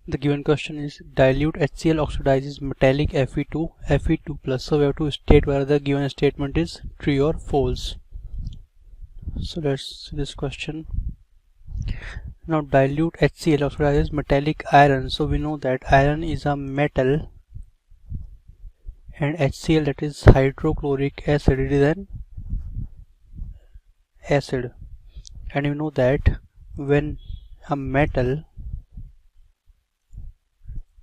The given question is dilute HCl oxidizes metallic Fe2 plus. So we have to state whether the given statement is true or false. So let's see this question. Now dilute HCl oxidizes metallic iron. So we know that iron is a metal and HCl, that is hydrochloric acid, it is an acid, and you know that when a metal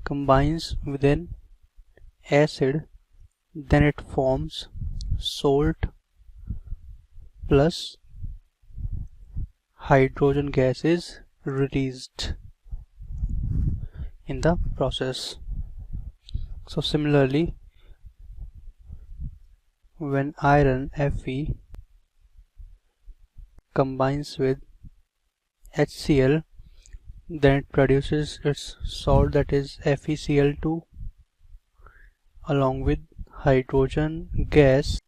combines with an acid, then it forms salt plus hydrogen gas is released in the process. So similarly, when iron Fe combines with HCl, then it produces its salt, that is FeCl2, along with hydrogen gas,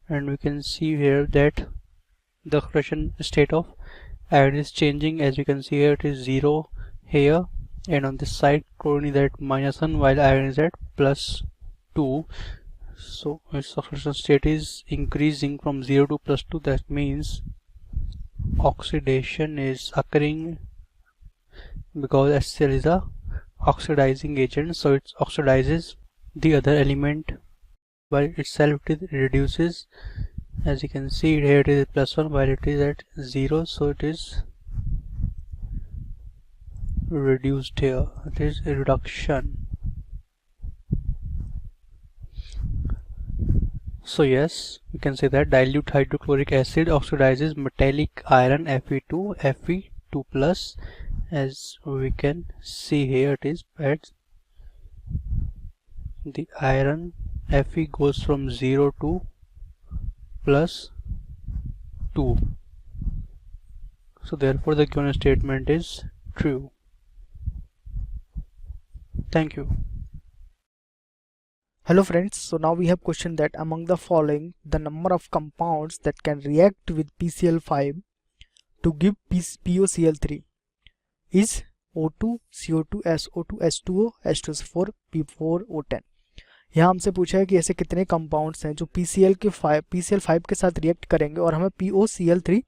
and we can see here that the oxidation state of iron is changing. As you can see here, it is 0 here, and on this side chlorine is at -1 while iron is at +2. So its oxidation state is increasing from 0 to +2. That means oxidation is occurring because HCl is a oxidizing agent, so it oxidizes the other element by itself. It reduces, as you can see here, it is +1 while it is at 0, so it is reduced here. It is a reduction. So yes, we can say that dilute hydrochloric acid oxidizes metallic iron Fe2 plus. As we can see here, it is at the iron Fe goes from 0 to +2. So therefore the given statement is true. Thank you. Hello friends, so now we have question that among the following, the number of compounds that can react with PCl5 to give POCl3 is O2, CO2, SO2, H2O, H2SO4, P4O10. यहाँ हमसे पूछा है कि ऐसे कितने compounds हैं जो PCl5 के साथ रिएक्ट करेंगे और हमें POCl3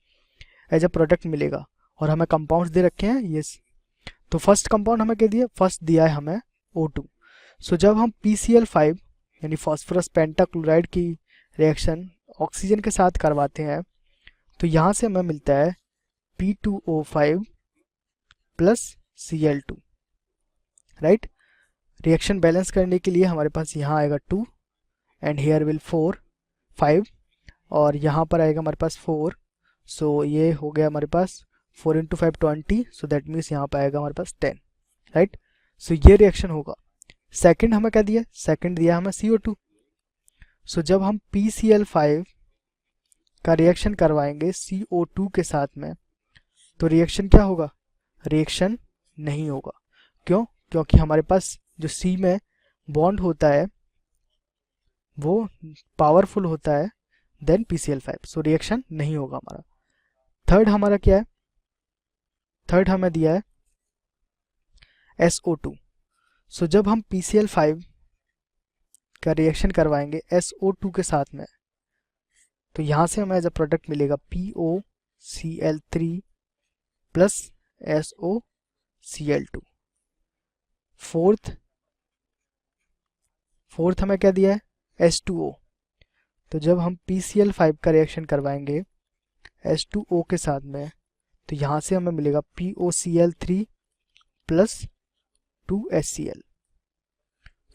एज अ प्रोडक्ट मिलेगा, और हमें कंपाउंड्स दे रखे हैं ये। तो फर्स्ट कंपाउंड हमें क्या दिया, फर्स्ट दिया है हमें O2। सो जब हम PCl5 यानी फॉस्फोरस पेंटाक्लोराइड की रिएक्शन ऑक्सीजन के साथ करवाते हैं, तो यहाँ से हमें मिलता है P2O5 plus Cl2, right. Reaction balance करने के लिए हमारे पास यहाँ आएगा 2 एंड हेयर विल 5, और यहाँ पर आएगा हमारे पास 4। सो ये हो गया हमारे पास 4 × 5 20, सो दैट मीन्स यहाँ पर आएगा हमारे पास 10, राइट। सो ये रिएक्शन होगा। सेकंड हमें क्या दिया, सेकंड दिया हमें CO2। सो जब हम PCl5 का रिएक्शन करवाएंगे CO2 के साथ में, तो रिएक्शन क्या होगा, रिएक्शन नहीं होगा। क्यों, क्योंकि हमारे पास जो C में बॉन्ड होता है वो पावरफुल होता है देन PCl5, सो रिएक्शन नहीं होगा हमारा। थर्ड हमारा क्या है, थर्ड हमें दिया है SO2। सो जब हम PCl5 का रिएक्शन करवाएंगे SO2 के साथ में, तो यहाँ से हमें एज अ प्रोडक्ट मिलेगा POCl3 प्लस SOCl2। फोर्थ हमें क्या दिया है, H2O। तो जब हम PCl5 का रिएक्शन करवाएंगे H2O के साथ में, तो यहाँ से हमें मिलेगा POCl3 प्लस 2HCl।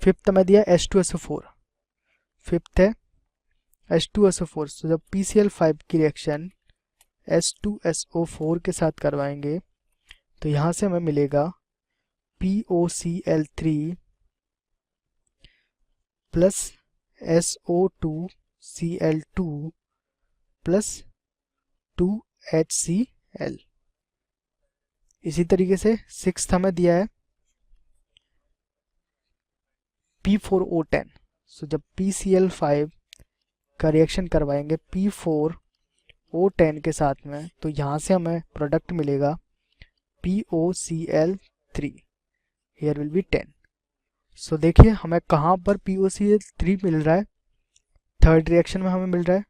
फिफ्थ हमें दिया H2SO4, फिफ्थ है H2SO4। तो जब PCl5 की रिएक्शन H2SO4 के साथ करवाएंगे, तो यहाँ से हमें मिलेगा POCl3 plus SO2Cl2 plus 2HCl। इसी तरीके से सिक्स्थ हमें दिया है P4O10। सो जब PCl5 का रिएक्शन करवाएंगे P4O10 O10 के साथ में, तो यहाँ से हमें प्रोडक्ट मिलेगा POCl3, here will be 10. सो देखिए हमें कहाँ पर POCl3 मिल रहा है, थर्ड रिएक्शन में हमें मिल रहा है,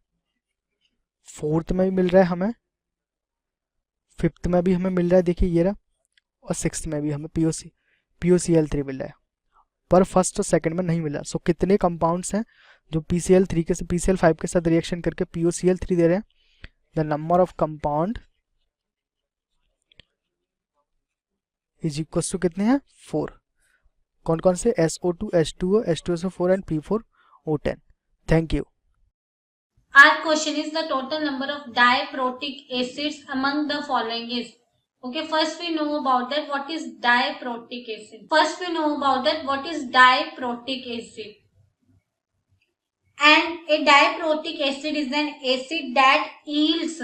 फोर्थ में भी मिल रहा है हमें, फिफ्थ में भी हमें मिल रहा है, देखिए ये रहा, और सिक्स्थ में भी हमें POCl3 मिल रहा है, पर फर्स्ट और सेकंड में नहीं मिला। सो कितने कंपाउंड्स हैं जो PCl3 के PCl5 के साथ रिएक्शन करके POCl3 दे रहे हैं? The number of compound is equal to कितने हैं? 4। कौन कौन से? SO2, H2O, H2SO4 and P4O10। Thank you. Our question is the total number of diprotic acids among the following is. Okay, first we know about that what is diprotic acid. First we know about that what is diprotic acid. And a diprotic acid is an acid that yields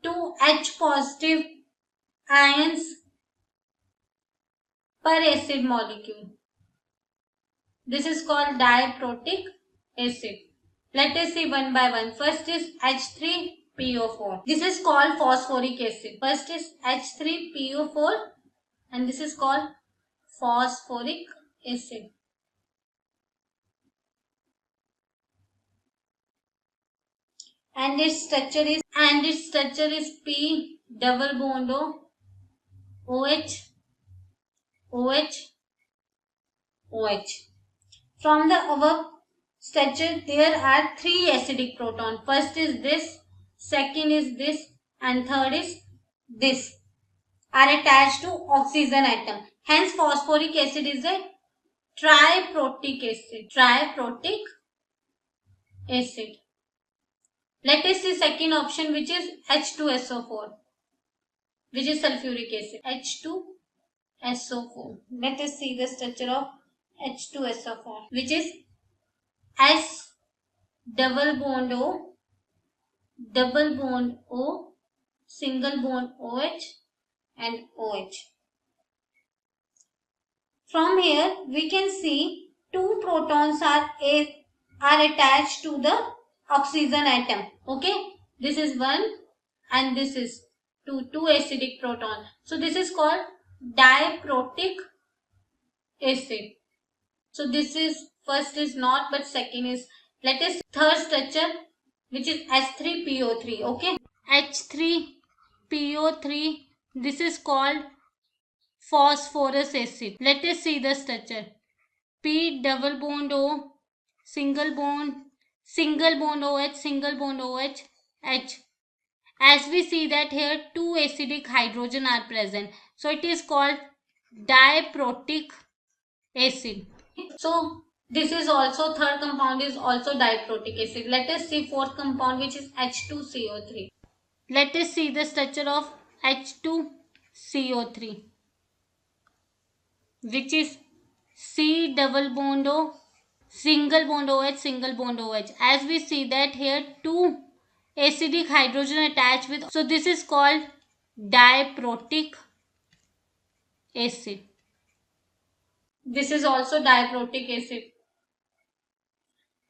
two H positive ions per acid molecule. This is called diprotic acid. Let us see one by one. First is H3PO4. This is called phosphoric acid. First is H3PO4 and this is called phosphoric acid. And its structure is P double bond O, OH, OH, OH. From the above structure there are three acidic protons. First is this, second is this and third is this are attached to oxygen atom. Hence phosphoric acid is a triprotic acid. Triprotic acid. Let us see second option which is H2SO4 which is sulfuric acid. H2SO4. Let us see the structure of H2SO4 which is S double bond O, double bond O, single bond OH and OH. From here we can see two protons are attached to the oxygen atom. Okay, this is one and this is two acidic proton. So this is called diprotic acid. So this is first is not but second is. Let us third structure which is H3PO3. Okay, H3PO3, this is called phosphorus acid. Let us see the structure. P double bond O, single bond OH, single bond OH, H. As we see that here two acidic hydrogen are present, so it is called diprotic acid. So this is also third compound is also diprotic acid. Let us see fourth compound which is H2CO3. Let us see the structure of H2CO3 which is C double bond O, single bond OH, single bond OH. As we see that here two acidic hydrogen attached with, so this is called diprotic acid. This is also diprotic acid.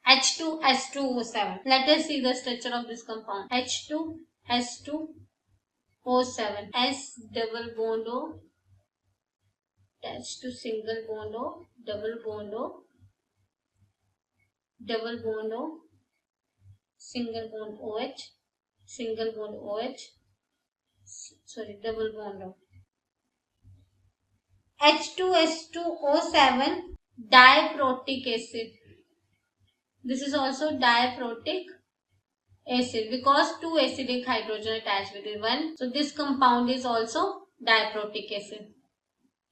H2S2O7. Let us see the structure of this compound. H2S2O7. S double bond O attached to single bond O, double bond O, double bond O, single bond OH, single bond OH, sorry, double bond O. H2S2O7 diprotic acid. This is also diprotic acid because two acidic hydrogen attached with it, one. So this compound is also diprotic acid.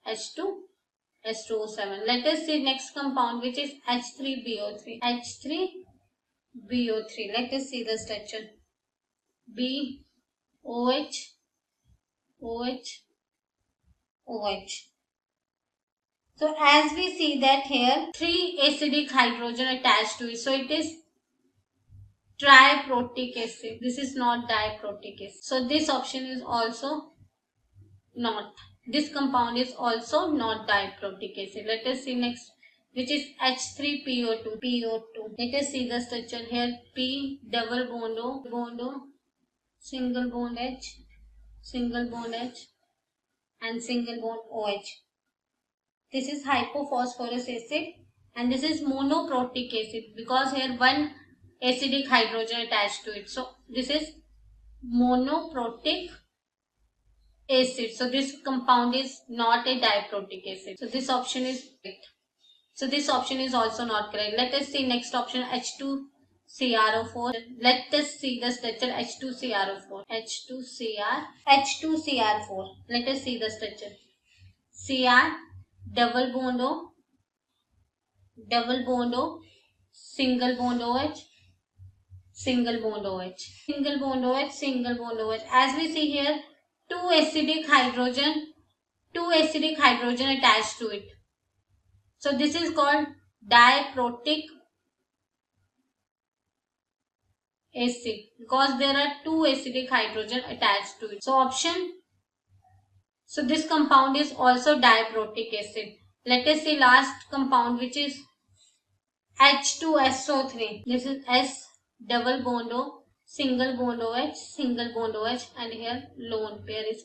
H2S2O7. Let us see next compound which is H3BO3. H3BO3. Let us see the structure. B, OH, OH, OH. So as we see that here three acidic hydrogen attached to it. So it is triprotic acid. This is not diprotic acid. So this option is also not. This compound is also not diprotic acid. Let us see next which is H3PO2. Let us see the structure here. P double bond O, single bond H, single bond H, and single bond OH. This is hypophosphorus acid, and this is monoprotic acid because here one acidic hydrogen attached to it. So this is monoprotic acid. So this compound is not a diprotic acid. So this option is correct. So this option is also not correct. Let us see next option, H2CrO4. Let us see the structure H2CrO4. H2Cr4. Let us see the structure. Cr, double bond O, single bond OH, single bond OH, single bond OH, single bond OH. As we see here, two acidic hydrogen attached to it. So this is called diprotic acid because there are two acidic hydrogen attached to it. So this compound is also diprotic acid. Let us see last compound, which is H2SO3. This is S, double bond O, single bond OH, single bond OH, and here lone pair is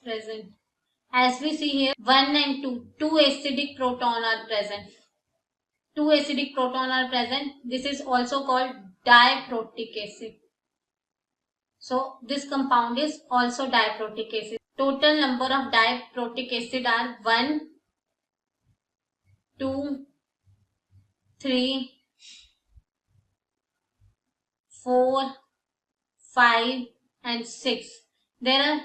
present. As we see here, 1 and 2, two acidic proton are present. This is also called diprotic acid. So this compound is also diprotic acid. Total number of diprotic acid are 1, 2, 3, 4, 5, and 6. There are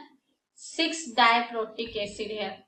6 diprotic acid here.